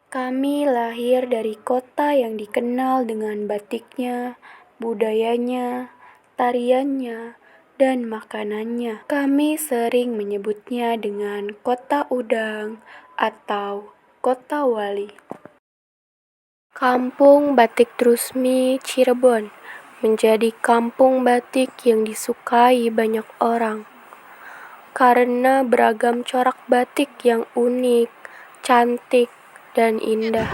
Kami lahir dari kota yang dikenal dengan batiknya, budayanya, tariannya, dan makanannya. Kami sering menyebutnya dengan Kota Udang atau Kota Wali. Kampung Batik Trusmi Cirebon menjadi kampung batik yang disukai banyak orang karena beragam corak batik yang unik, cantik, dan indah.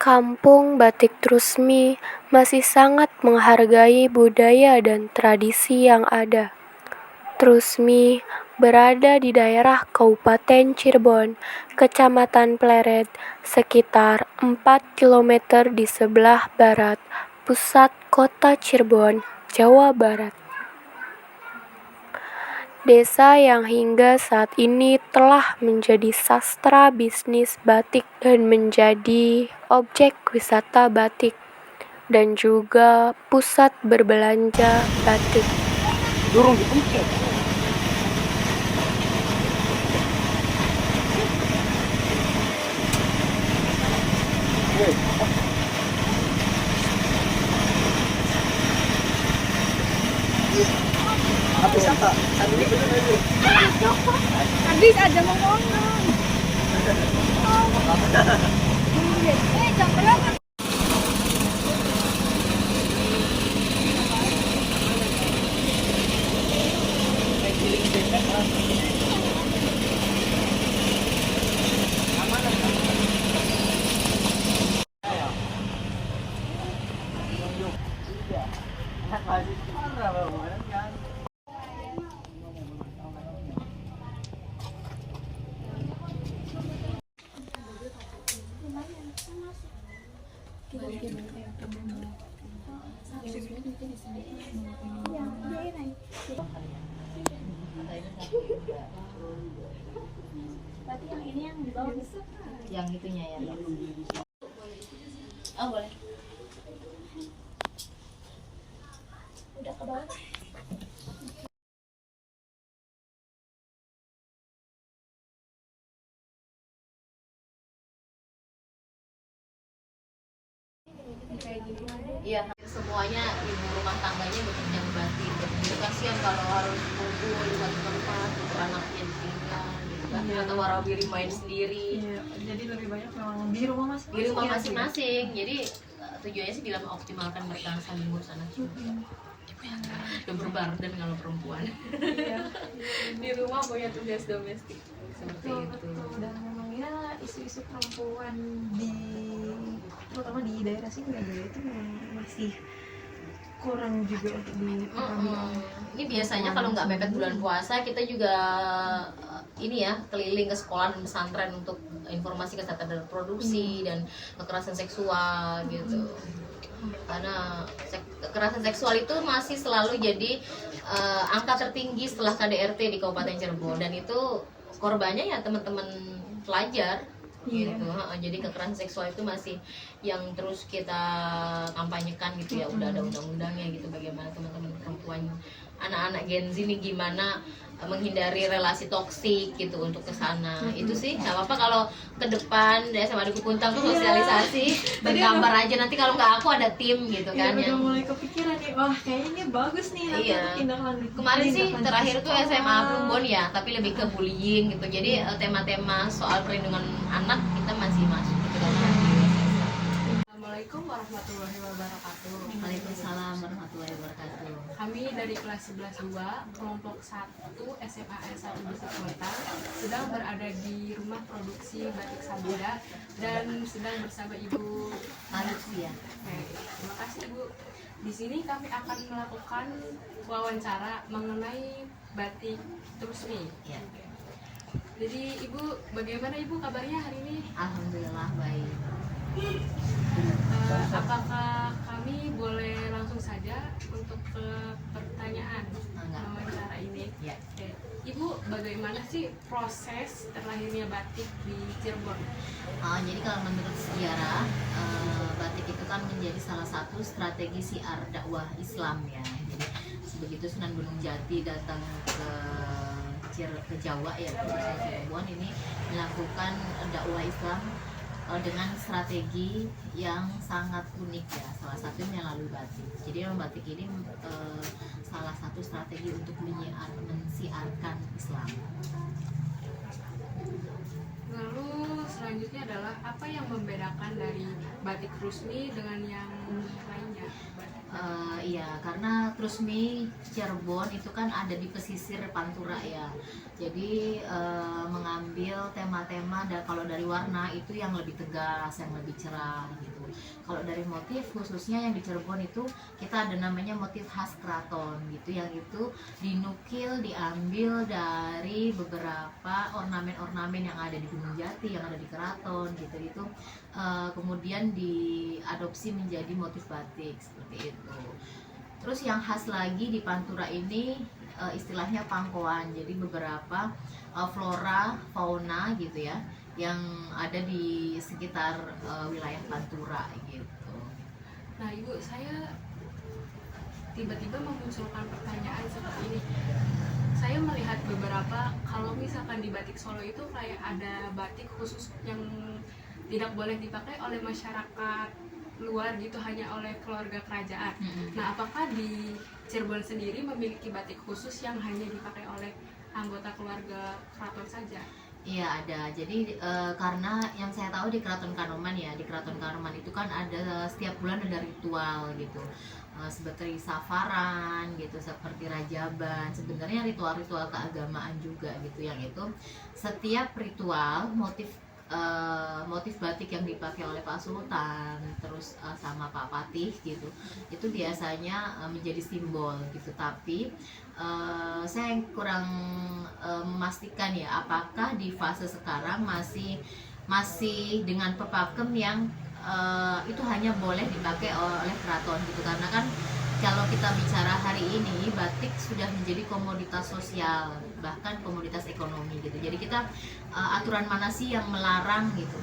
Kampung Batik Trusmi masih sangat menghargai budaya dan tradisi yang ada. Trusmi berada di daerah Kabupaten Cirebon, Kecamatan Pleret, sekitar 4 km di sebelah barat pusat kota Cirebon, Jawa Barat. Desa yang hingga saat ini telah menjadi sastra bisnis batik dan menjadi objek wisata batik dan juga pusat berbelanja batik. Habis aja mau ngomong. Jam berapa? Berarti yang ini yang di bawah bisa? Yang itunya ya. Oh boleh. Udah ke bawah. Iya, semuanya ibu rumah tangganya bekerja batik. Jadi kasihan kalau harus kumpul di satu tempat, untuk anaknya ditinggal, gitu kan. Atau warawiri main sendiri. Iya, jadi lebih banyak memang di rumah masing-masing. Di rumah ya, masing-masing. Jadi tujuannya sih bila mengoptimalkan mereka saling ngurus anak juga. Dan berbarden kalau perempuan. Iya. Di rumah punya tugas domestik seperti Betul, itu. betul. Dan memang ya isu-isu perempuan di terutama di daerah sini itu memang masih kurang juga untuk dipahami. Ini biasanya kalau nggak mepet bulan puasa kita juga ini ya keliling ke sekolah dan pesantren untuk informasi kesehatan reproduksi dan kekerasan seksual gitu. Karena kekerasan seksual itu masih selalu jadi angka tertinggi setelah KDRT di Kabupaten Cirebon, dan itu korbannya ya teman-teman pelajar gitu. Jadi kekerasan seksual itu masih yang terus kita kampanyekan gitu ya. Udah ada undang-undangnya gitu, bagaimana teman-teman perempuan anak-anak Gen Z ini gimana menghindari relasi toksik gitu untuk ke sana. Itu sih nggak apa-apa kalau ke depan SMA Duku Puntang tuh sosialisasi bergambar aja, nanti kalau nggak aku ada tim gitu kan Udah yang mulai kepikiran nih, wah kayaknya ini bagus nih nanti Iya. untuk tindak lanjut. Kemarin sih terakhir tuh SMA Plumbon ya, tapi lebih ke bullying gitu. Jadi tema-tema soal perlindungan anak kita masih masuk gitu kan. Assalamualaikum warahmatullahi wabarakatuh. Waalaikumsalam warahmatullahi wabarakatuh. Kami dari kelas 11 2, kelompok 1 SMA S1 Bukit Kota sedang berada di rumah produksi Batik Sabida dan sedang bersama Ibu Manusia. Oke, terima kasih Ibu. Di sini kami akan melakukan wawancara mengenai batik Trusmi. Ya. Jadi Ibu, bagaimana Ibu kabarnya hari ini? Alhamdulillah baik. Apakah kami boleh langsung saja untuk ke pertanyaan Enggak. wawancara ini? Ya. Oke. Ibu, bagaimana sih proses terlahirnya batik di Cirebon? Jadi kalau menurut sejarah, batik itu kan menjadi salah satu strategi siar dakwah Islam ya. Jadi begitu Sunan Gunung Jati datang ke Jawa ya, ke Cirebon ini melakukan dakwah Islam dengan strategi yang sangat unik ya, salah satunya melalui batik. Jadi memang batik ini salah satu strategi untuk mensiarkan Islam. Lalu selanjutnya adalah apa yang membedakan dari batik Rusmi dengan yang lainnya? Iya, karena Trusmi Cirebon itu kan ada di pesisir Pantura ya. Jadi mengambil tema-tema kalau dari warna itu yang lebih tegas, yang lebih cerah gitu. Kalau dari motif khususnya yang di Cirebon itu kita ada namanya motif khas keraton gitu, yang itu dinukil, diambil dari beberapa ornamen-ornamen yang ada di Gunung Jati, yang ada di keraton gitu. Itu kemudian diadopsi menjadi motif batik seperti itu. Terus yang khas lagi di Pantura ini istilahnya pangkoan. Jadi beberapa flora, fauna gitu ya yang ada di sekitar wilayah Pantura gitu. Nah Ibu, saya tiba-tiba memunculkan pertanyaan seperti ini. Saya melihat beberapa, kalau misalkan di batik Solo itu kayak ada batik khusus yang tidak boleh dipakai oleh masyarakat luar gitu, hanya oleh keluarga kerajaan. Nah, apakah di Cirebon sendiri memiliki batik khusus yang hanya dipakai oleh anggota keluarga keraton saja? Iya ada. Jadi karena yang saya tahu di Keraton Kanoman ya, di Keraton Kanoman itu kan ada setiap bulan ada ritual gitu, seperti safaran gitu, seperti rajaban. Sebenarnya ritual-ritual keagamaan juga gitu, yang itu setiap ritual motif batik yang dipakai oleh Pak Sultan, terus sama Pak Patih gitu, itu biasanya menjadi simbol gitu. Tapi saya kurang memastikan ya, apakah di fase sekarang masih dengan pepakem yang itu hanya boleh dipakai oleh keraton gitu. Karena kan kalau kita bicara hari ini, batik sudah menjadi komoditas sosial, bahkan komoditas ekonomi gitu. Jadi kita aturan mana sih yang melarang gitu?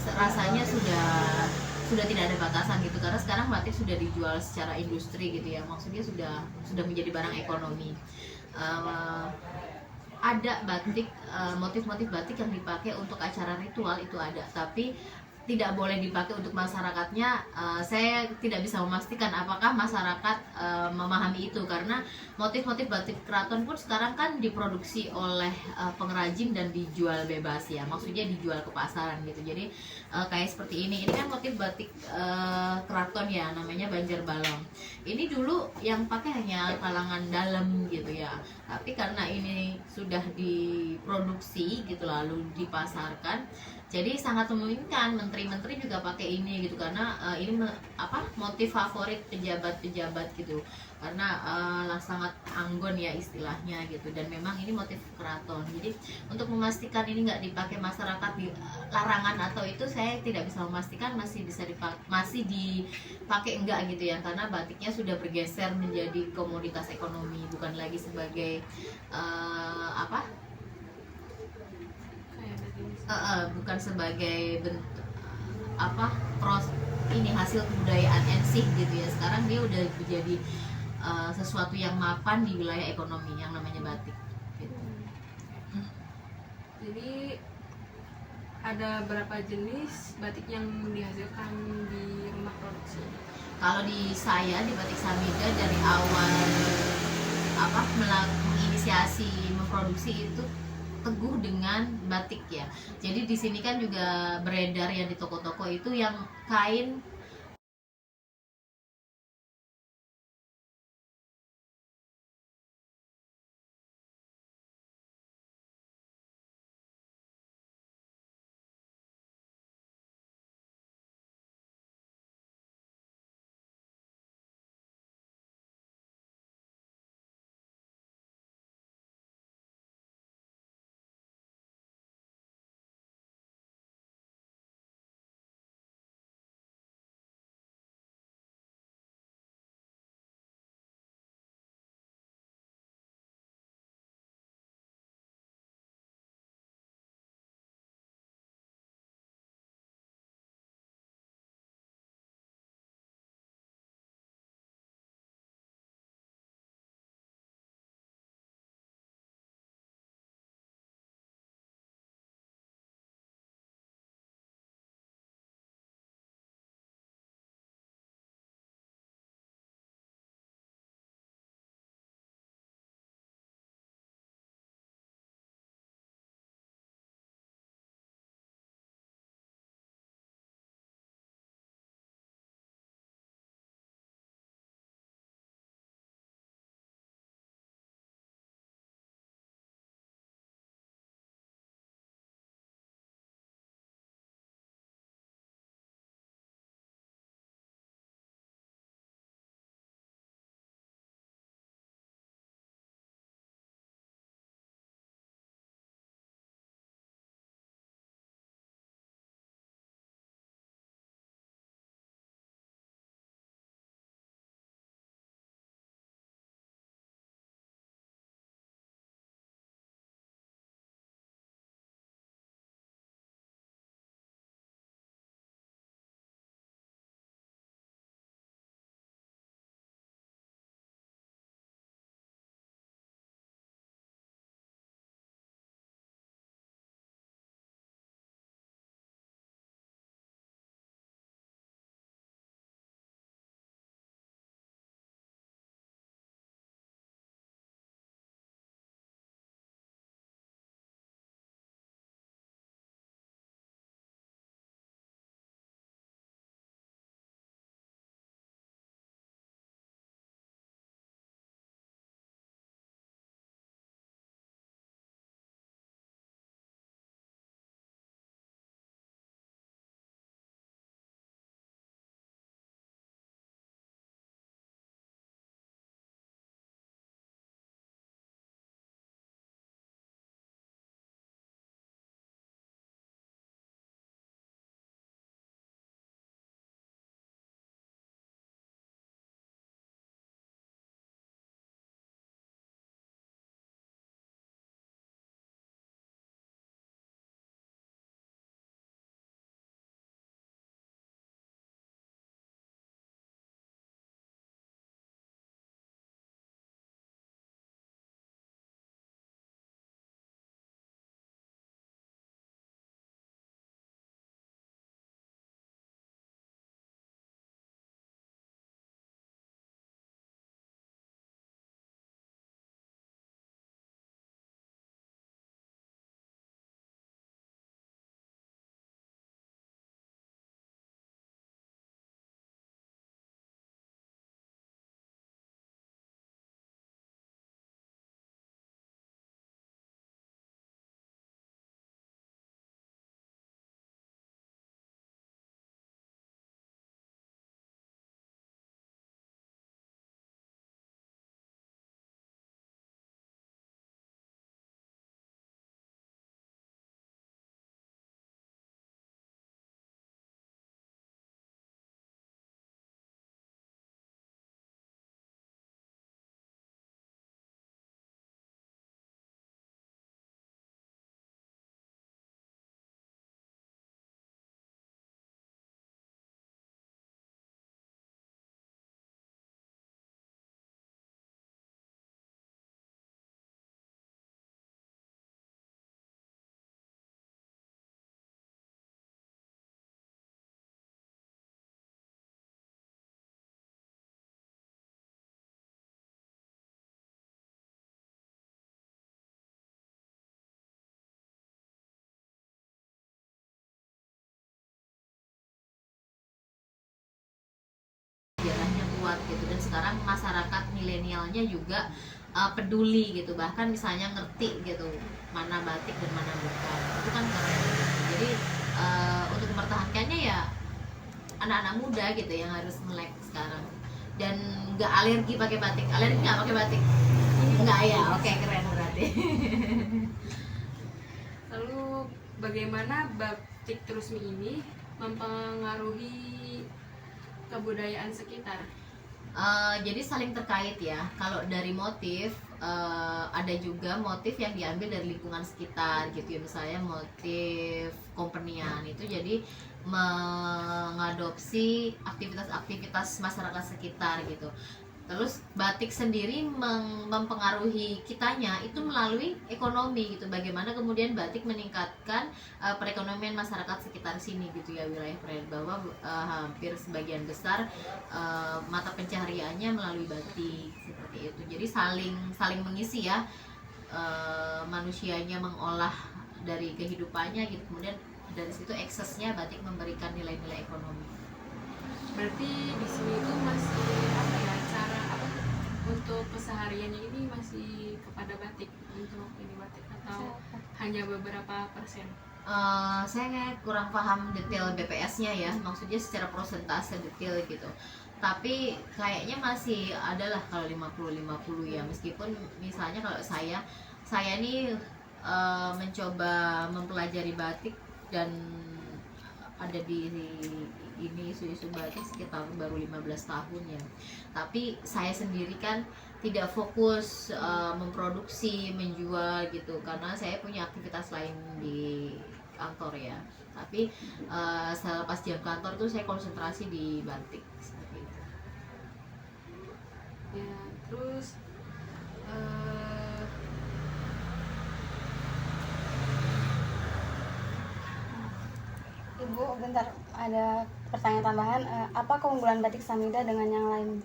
Rasanya sudah tidak ada batasan gitu, karena sekarang batik sudah dijual secara industri gitu ya. Maksudnya sudah menjadi barang ekonomi. Ada batik, motif-motif batik yang dipakai untuk acara ritual itu ada, tapi tidak boleh dipakai untuk masyarakatnya. Saya tidak bisa memastikan apakah masyarakat memahami itu, karena motif-motif batik keraton pun sekarang kan diproduksi oleh pengrajin dan dijual bebas ya, maksudnya dijual ke pasaran gitu. Jadi kayak seperti ini kan motif batik keraton ya, namanya Banjarbalong. Ini dulu yang pakai hanya kalangan dalam gitu ya, tapi karena ini sudah diproduksi gitu lalu dipasarkan, jadi sangat memungkinkan menteri-menteri juga pakai ini gitu, karena ini motif favorit pejabat-pejabat gitu, karena sangat anggun ya istilahnya gitu, dan memang ini motif keraton. Jadi untuk memastikan ini nggak dipakai masyarakat di larangan atau itu, saya tidak bisa memastikan masih dipakai enggak gitu ya, karena batiknya sudah bergeser menjadi komoditas ekonomi, bukan lagi sebagai bukan sebagai bentuk hasil kebudayaan ensih gitu ya. Sekarang dia udah menjadi sesuatu yang mapan di wilayah ekonomi yang namanya batik gitu. Jadi ada berapa jenis batik yang dihasilkan di rumah produksi? Kalau di saya di Batik Samida, dari awal menginisiasi memproduksi itu teguh dengan batik ya. Jadi di sini kan juga beredar ya di toko-toko itu yang kain profesionalnya juga peduli gitu, bahkan misalnya ngerti gitu mana batik dan mana bukan, itu kan keren gitu. Jadi untuk mempertahankannya ya anak-anak muda gitu yang harus melek sekarang, dan nggak alergi pakai batik. Alergi nggak pakai batik? Nggak ya, oke, keren berarti. Lalu bagaimana batik Trusmi ini mempengaruhi kebudayaan sekitar? Jadi saling terkait ya. Kalau dari motif, ada juga motif yang diambil dari lingkungan sekitar gitu ya. Misalnya motif kompenian itu jadi mengadopsi aktivitas-aktivitas masyarakat sekitar gitu. Terus batik sendiri mempengaruhi kitanya itu melalui ekonomi gitu. Bagaimana kemudian batik meningkatkan perekonomian masyarakat sekitar sini gitu ya, wilayah Pren, bahwa hampir sebagian besar mata pencahariannya melalui batik seperti itu. Jadi saling mengisi ya, manusianya mengolah dari kehidupannya gitu. Kemudian dari situ eksesnya batik memberikan nilai-nilai ekonomi. Berarti di sini tuh masih apa ya, cara apa untuk kesehariannya ini masih kepada batik untuk ini batik, atau hanya beberapa persen? Saya kurang paham detail BPS-nya ya, maksudnya secara persentase detail gitu. Tapi kayaknya masih adalah kalau 50-50 ya, meskipun misalnya kalau saya nih mencoba mempelajari batik dan ada di ini isu-isu batik sekitar baru 15 tahun ya. Tapi saya sendiri kan tidak fokus memproduksi, menjual gitu, karena saya punya aktivitas lain di kantor ya. Tapi selepas jam kantor tuh saya konsentrasi di batik seperti itu. Ya, terus Ibu, bentar, ada pertanyaan tambahan. Apa keunggulan batik Samida dengan yang lain?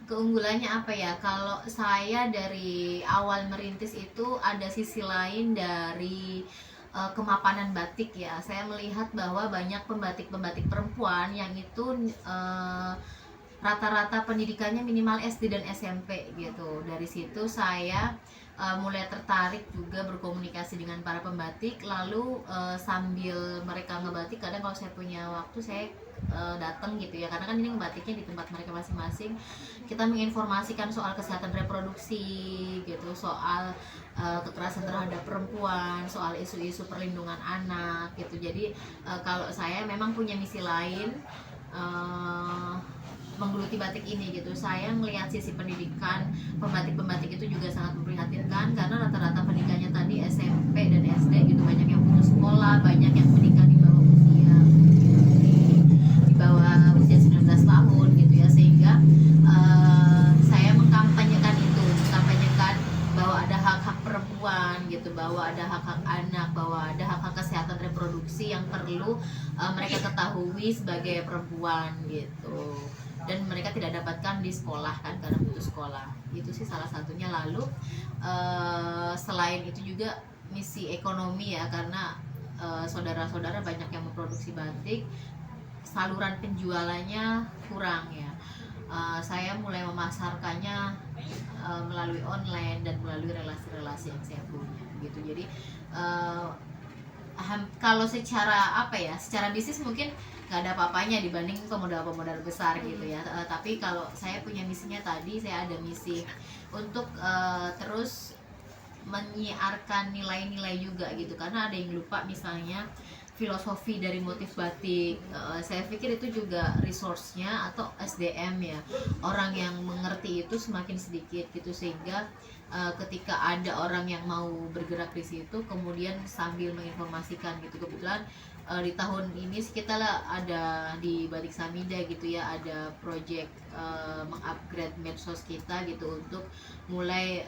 Keunggulannya apa ya? Kalau saya dari awal merintis itu ada sisi lain dari kemapanan batik ya. Saya melihat bahwa banyak pembatik-pembatik perempuan yang itu rata-rata pendidikannya minimal SD dan SMP gitu. Dari situ saya mulai tertarik juga berkomunikasi dengan para pembatik. Lalu sambil mereka ngebatik, kadang kalau saya punya waktu saya datang gitu ya, karena kan ini ngebatiknya di tempat mereka masing-masing. Kita menginformasikan soal kesehatan reproduksi gitu, soal kekerasan terhadap perempuan, soal isu-isu perlindungan anak gitu. Jadi kalau saya memang punya misi lain menggeluti batik ini gitu. Saya melihat sisi pendidikan pembatik-pembatik itu juga sangat memprihatinkan, karena rata-rata pendidikannya tadi SMP dan SD gitu, banyak yang putus sekolah, banyak yang menikah di bawah usia di bawah usia 19 tahun gitu ya. Sehingga saya mengkampanyekan bahwa ada hak-hak perempuan gitu, bahwa ada hak-hak anak, bahwa ada hak-hak kesehatan reproduksi yang perlu mereka ketahui sebagai perempuan gitu, dan mereka tidak dapatkan di sekolah kan karena putus sekolah. Itu sih salah satunya. Lalu selain itu juga misi ekonomi ya, karena saudara-saudara banyak yang memproduksi batik, saluran penjualannya kurang ya. Saya mulai memasarkannya melalui online dan melalui relasi-relasi yang saya punya gitu. Jadi kalau secara apa ya, secara bisnis mungkin nggak ada apa-apanya dibanding pemodal-pemodal besar gitu ya. Tapi kalau saya punya misinya tadi, saya ada misi untuk terus menyiarkan nilai-nilai juga gitu, karena ada yang lupa misalnya filosofi dari motif batik. Saya pikir itu juga resource-nya atau SDM ya, orang yang mengerti itu semakin sedikit gitu, sehingga ketika ada orang yang mau bergerak di situ kemudian sambil menginformasikan gitu. Kebetulan di tahun ini kita ada di Batik Samida gitu ya, ada project mengupgrade medsos kita gitu untuk mulai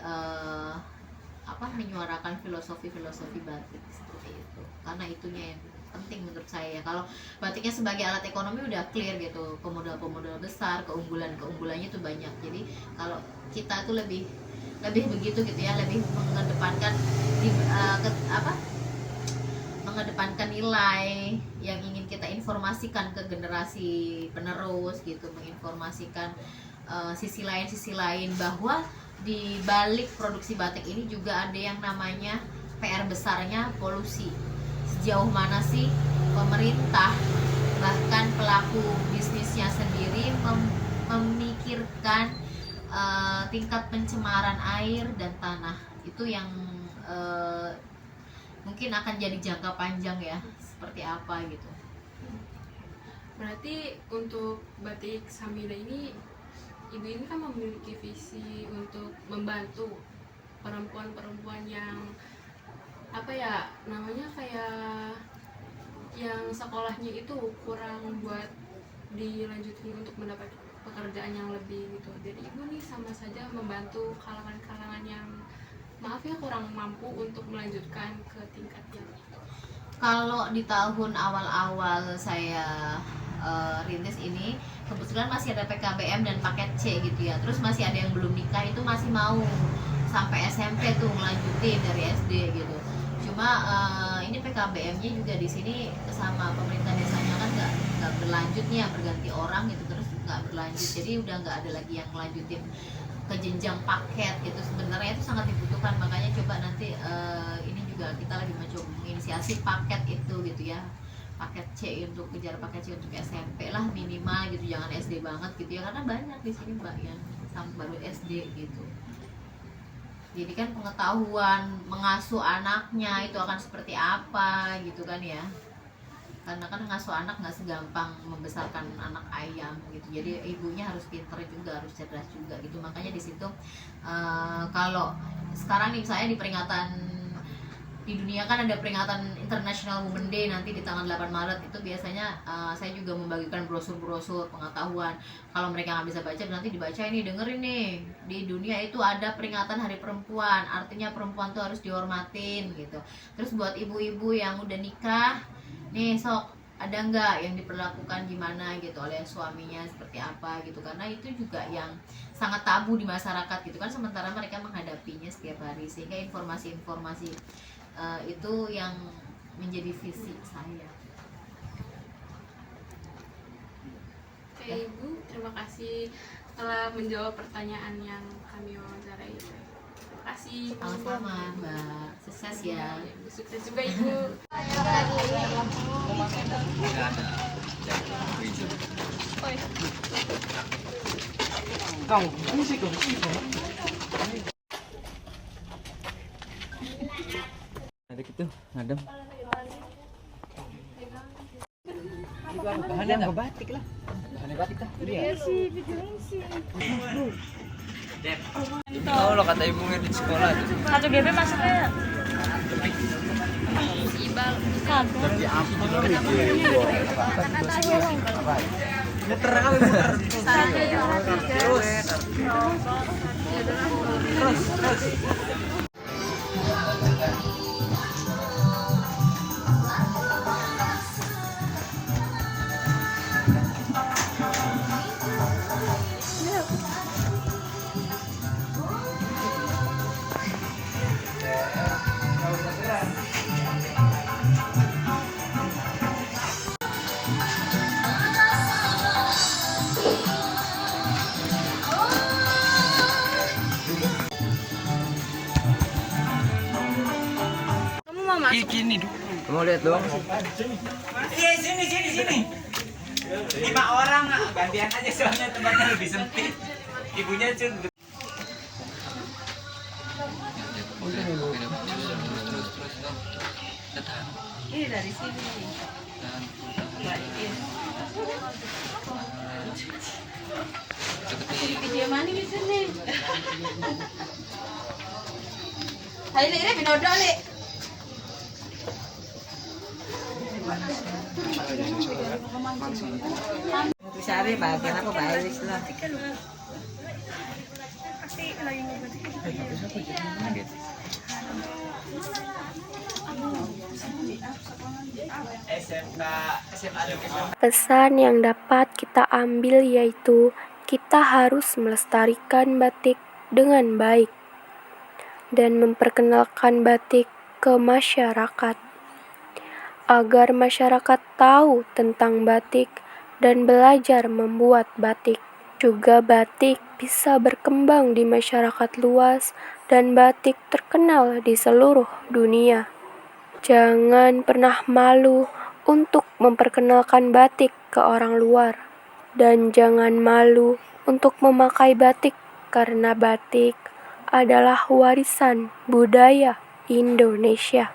menyuarakan filosofi batik seperti itu, karena itunya yang penting menurut saya ya. Kalau batiknya sebagai alat ekonomi udah clear gitu, pemodal besar, keunggulannya itu banyak. Jadi kalau kita tuh lebih begitu gitu ya, lebih mengedepankan mengedepankan nilai yang ingin kita informasikan ke generasi penerus gitu, menginformasikan sisi lain bahwa di balik produksi batik ini juga ada yang namanya PR besarnya polusi. Sejauh mana sih pemerintah bahkan pelaku bisnisnya sendiri memikirkan tingkat pencemaran air dan tanah. Itu yang mungkin akan jadi jangka panjang ya, seperti apa gitu. Berarti untuk batik Samida ini, ibu ini kan memiliki visi untuk membantu perempuan-perempuan yang apa ya namanya, kayak yang sekolahnya itu kurang buat dilanjutin untuk mendapat pekerjaan yang lebih gitu. Jadi ibu nih sama saja membantu kalangan-kalangan yang maaf ya kurang mampu untuk melanjutkan ke tingkat yang. Kalau di tahun awal-awal saya rintis ini, kebetulan masih ada PKBM dan paket C gitu ya. Terus masih ada yang belum nikah, itu masih mau sampai SMP tuh melanjutin dari SD gitu. Cuma ini PKBM-nya juga di sini sama pemerintah desanya kan nggak berlanjut nih ya, berganti orang gitu, terus nggak berlanjut. Jadi udah nggak ada lagi yang melanjutin ke jenjang paket gitu. Sebenarnya itu sangat dibutuhkan, makanya coba nanti ini juga kita lagi mencoba menginisiasi paket itu gitu ya, paket C untuk kejar paket C untuk SMP lah minimal gitu, jangan SD banget gitu ya, karena banyak di sini mbak yang baru SD gitu. Jadi kan pengetahuan mengasuh anaknya itu akan seperti apa gitu kan ya, karena kan ngasuh anak nggak segampang membesarkan anak ayam gitu. Jadi ibunya harus pinter juga, harus cerdas juga gitu. Makanya di situ kalau sekarang nih saya di peringatan di dunia kan ada peringatan International Women Day nanti di tanggal 8 Maret itu biasanya saya juga membagikan brosur-brosur pengetahuan. Kalau mereka nggak bisa baca nanti dibaca ini, dengerin nih, di dunia itu ada peringatan Hari Perempuan, artinya perempuan tuh harus dihormatin gitu. Terus buat ibu-ibu yang udah nikah nih, sok ada nggak yang diperlakukan gimana gitu oleh suaminya seperti apa gitu, karena itu juga yang sangat tabu di masyarakat gitu kan, sementara mereka menghadapinya setiap hari. Sehingga informasi-informasi itu yang menjadi visi saya. Oke ibu, terima kasih telah menjawab pertanyaan yang kami wawancarai. Terima kasih. Sama-sama mbak, sukses ya. Ibu sukses juga ibu. Ada gitu, ngadem. Bahannya nggak batik lah. Bahannya batik dah. Iya sih, tahu lo kata ibunya di sekolah itu. Satu GB masuknya Ibal. Dari aku muter kali muter. Terus. Gini dulu. Mau lihat doang sih. Sini. 5 orang gantian aja soalnya tempatnya lebih sempit. Ibunya cun. ini dari sini. Video mana di sini? Hai le, binodol le. Sari bagian apa baris lah. Pesan yang dapat kita ambil yaitu kita harus melestarikan batik dengan baik dan memperkenalkan batik ke masyarakat agar masyarakat tahu tentang batik dan belajar membuat batik. juga batik bisa berkembang di masyarakat luas dan batik terkenal di seluruh dunia. Jangan pernah malu untuk memperkenalkan batik ke orang luar. Dan jangan malu untuk memakai batik karena batik adalah warisan budaya Indonesia.